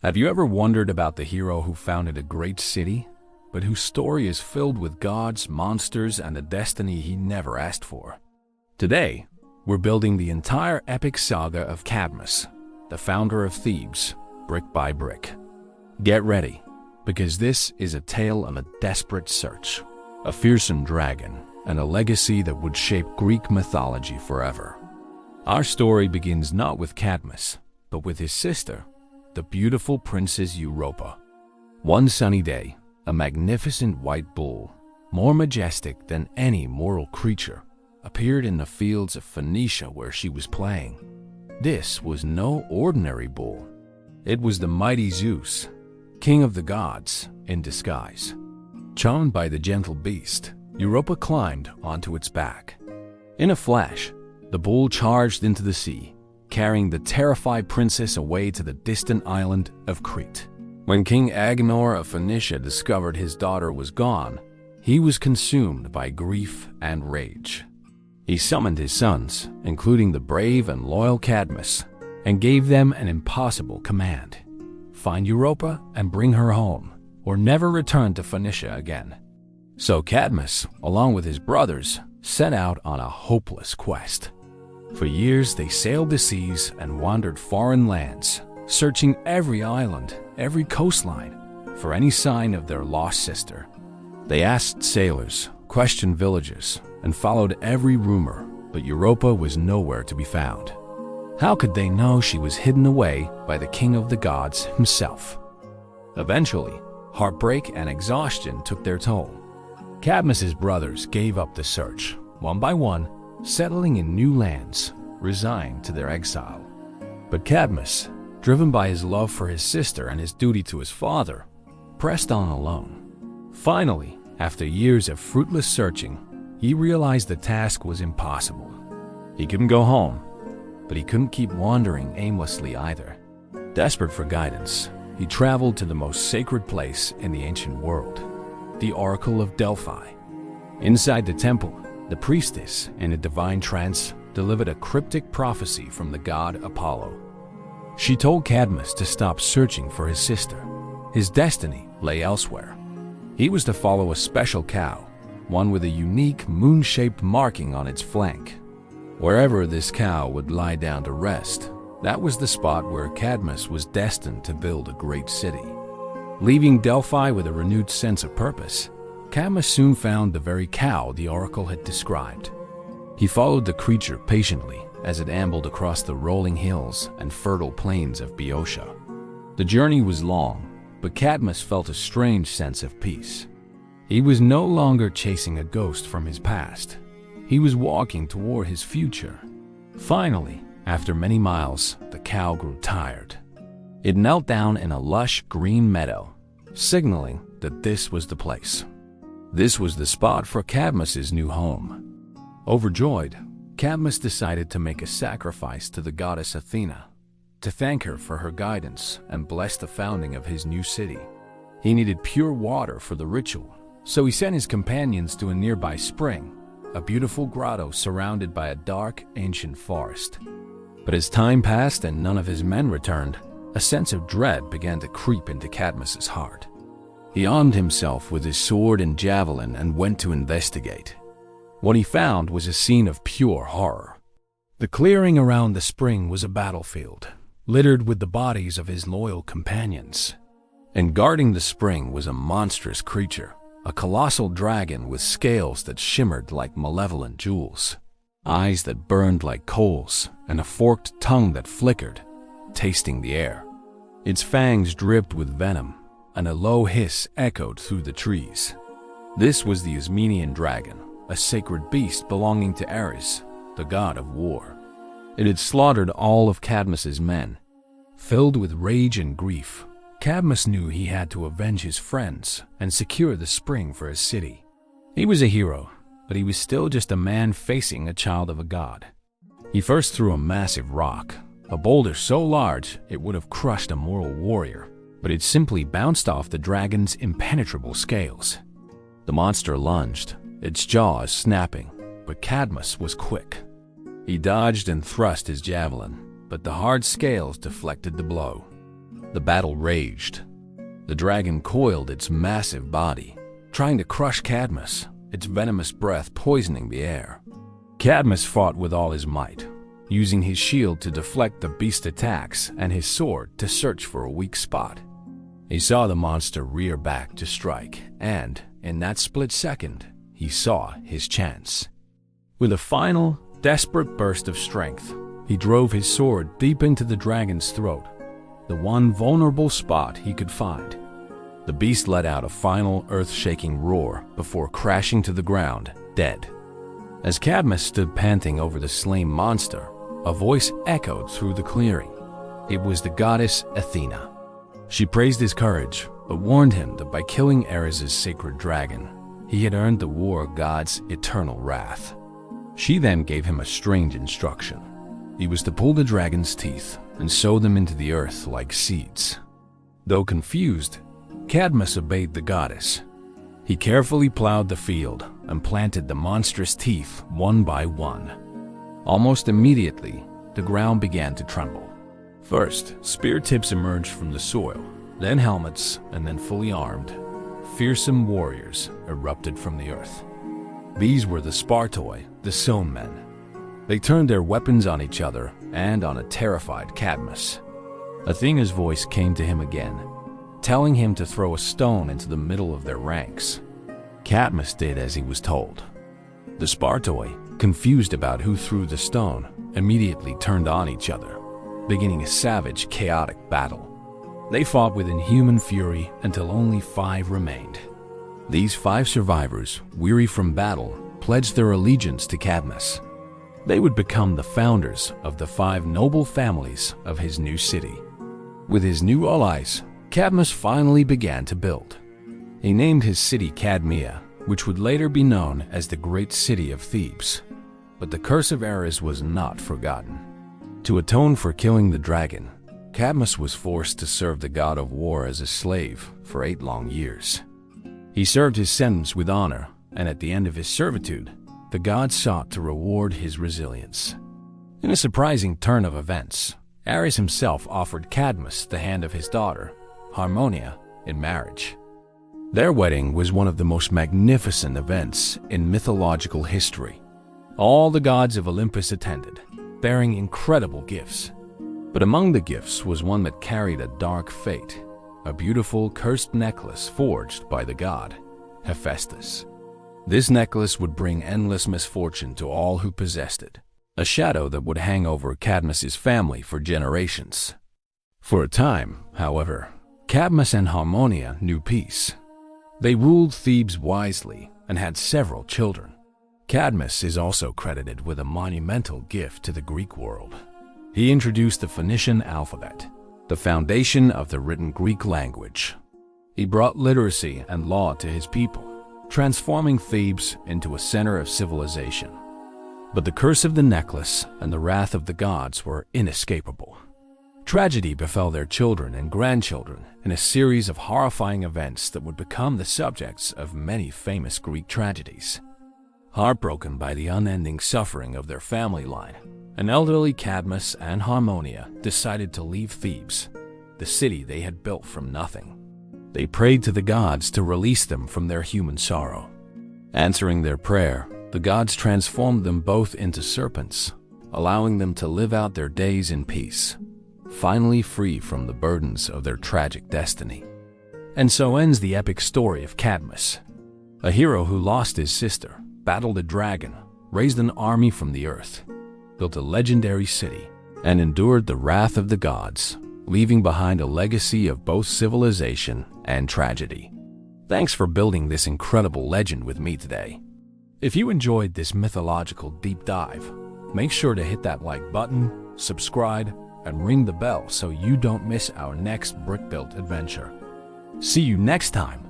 Have you ever wondered about the hero who founded a great city, but whose story is filled with gods, monsters, and a destiny he never asked for? Today, we're building the entire epic saga of Cadmus, the founder of Thebes, brick by brick. Get ready, because this is a tale of a desperate search, a fearsome dragon, and a legacy that would shape Greek mythology forever. Our story begins not with Cadmus, but with his sister, the beautiful Princess Europa. One sunny day, a magnificent white bull, more majestic than any mortal creature, appeared in the fields of Phoenicia where she was playing. This was no ordinary bull. It was the mighty Zeus, king of the gods, in disguise. Charmed by the gentle beast, Europa climbed onto its back. In a flash, the bull charged into the sea, carrying the terrified princess away to the distant island of Crete. When King Agenor of Phoenicia discovered his daughter was gone, he was consumed by grief and rage. He summoned his sons, including the brave and loyal Cadmus, and gave them an impossible command: find Europa and bring her home, or never return to Phoenicia again. So Cadmus, along with his brothers, set out on a hopeless quest. For years they sailed the seas and wandered foreign lands, searching every island, every coastline, for any sign of their lost sister. They asked sailors, questioned villagers, and followed every rumor, but Europa was nowhere to be found. How could they know she was hidden away by the king of the gods himself? Eventually, heartbreak and exhaustion took their toll. Cadmus's brothers gave up the search, one by one, settling in new lands, resigned to their exile. But Cadmus, driven by his love for his sister and his duty to his father, pressed on alone. Finally, after years of fruitless searching, he realized the task was impossible. He couldn't go home, but he couldn't keep wandering aimlessly either. Desperate for guidance, he traveled to the most sacred place in the ancient world, the Oracle of Delphi. Inside the temple, the priestess, in a divine trance, delivered a cryptic prophecy from the god Apollo. She told Cadmus to stop searching for his sister. His destiny lay elsewhere. He was to follow a special cow, one with a unique moon-shaped marking on its flank. Wherever this cow would lie down to rest, that was the spot where Cadmus was destined to build a great city. Leaving Delphi with a renewed sense of purpose, Cadmus soon found the very cow the oracle had described. He followed the creature patiently as it ambled across the rolling hills and fertile plains of Boeotia. The journey was long, but Cadmus felt a strange sense of peace. He was no longer chasing a ghost from his past. He was walking toward his future. Finally, after many miles, the cow grew tired. It knelt down in a lush green meadow, signaling that this was the place. This was the spot for Cadmus's new home. Overjoyed, Cadmus decided to make a sacrifice to the goddess Athena, to thank her for her guidance and bless the founding of his new city. He needed pure water for the ritual, so he sent his companions to a nearby spring, a beautiful grotto surrounded by a dark, ancient forest. But as time passed and none of his men returned, a sense of dread began to creep into Cadmus's heart. He armed himself with his sword and javelin and went to investigate. What he found was a scene of pure horror. The clearing around the spring was a battlefield, littered with the bodies of his loyal companions. And guarding the spring was a monstrous creature, a colossal dragon with scales that shimmered like malevolent jewels, eyes that burned like coals, and a forked tongue that flickered, tasting the air. Its fangs dripped with venom, and a low hiss echoed through the trees. This was the Ismenian dragon, a sacred beast belonging to Ares, the god of war. It had slaughtered all of Cadmus's men. Filled with rage and grief, Cadmus knew he had to avenge his friends and secure the spring for his city. He was a hero, but he was still just a man facing a child of a god. He first threw a massive rock, a boulder so large it would have crushed a mortal warrior, but it simply bounced off the dragon's impenetrable scales. The monster lunged, its jaws snapping, but Cadmus was quick. He dodged and thrust his javelin, but the hard scales deflected the blow. The battle raged. The dragon coiled its massive body, trying to crush Cadmus, its venomous breath poisoning the air. Cadmus fought with all his might, using his shield to deflect the beast's attacks and his sword to search for a weak spot. He saw the monster rear back to strike, and, in that split second, he saw his chance. With a final, desperate burst of strength, he drove his sword deep into the dragon's throat, the one vulnerable spot he could find. The beast let out a final earth-shaking roar before crashing to the ground, dead. As Cadmus stood panting over the slain monster, a voice echoed through the clearing. It was the goddess Athena. She praised his courage, but warned him that by killing Ares' sacred dragon, he had earned the war god's eternal wrath. She then gave him a strange instruction. He was to pull the dragon's teeth and sow them into the earth like seeds. Though confused, Cadmus obeyed the goddess. He carefully plowed the field and planted the monstrous teeth one by one. Almost immediately, the ground began to tremble. First, spear tips emerged from the soil, then helmets, and then fully armed, fearsome warriors erupted from the earth. These were the Spartoi, the Sown Men. They turned their weapons on each other and on a terrified Cadmus. Athena's voice came to him again, telling him to throw a stone into the middle of their ranks. Cadmus did as he was told. The Spartoi, confused about who threw the stone, immediately turned on each other, beginning a savage, chaotic battle. They fought with inhuman fury until only 5 remained. These 5 survivors, weary from battle, pledged their allegiance to Cadmus. They would become the founders of the 5 noble families of his new city. With his new allies, Cadmus finally began to build. He named his city Cadmea, which would later be known as the great city of Thebes. But the curse of Ares was not forgotten. To atone for killing the dragon, Cadmus was forced to serve the god of war as a slave for 8 long years. He served his sentence with honor, and at the end of his servitude, the god sought to reward his resilience. In a surprising turn of events, Ares himself offered Cadmus the hand of his daughter, Harmonia, in marriage. Their wedding was one of the most magnificent events in mythological history. All the gods of Olympus attended, bearing incredible gifts. But among the gifts was one that carried a dark fate, a beautiful cursed necklace forged by the god, Hephaestus. This necklace would bring endless misfortune to all who possessed it, a shadow that would hang over Cadmus's family for generations. For a time, however, Cadmus and Harmonia knew peace. They ruled Thebes wisely and had several children. Cadmus is also credited with a monumental gift to the Greek world. He introduced the Phoenician alphabet, the foundation of the written Greek language. He brought literacy and law to his people, transforming Thebes into a center of civilization. But the curse of the necklace and the wrath of the gods were inescapable. Tragedy befell their children and grandchildren in a series of horrifying events that would become the subjects of many famous Greek tragedies. Heartbroken by the unending suffering of their family line, an elderly Cadmus and Harmonia decided to leave Thebes, the city they had built from nothing. They prayed to the gods to release them from their human sorrow. Answering their prayer, the gods transformed them both into serpents, allowing them to live out their days in peace, finally free from the burdens of their tragic destiny. And so ends the epic story of Cadmus, a hero who lost his sister, battled a dragon, raised an army from the earth, built a legendary city, and endured the wrath of the gods, leaving behind a legacy of both civilization and tragedy. Thanks for building this incredible legend with me today. If you enjoyed this mythological deep dive, make sure to hit that like button, subscribe, and ring the bell so you don't miss our next brick-built adventure. See you next time!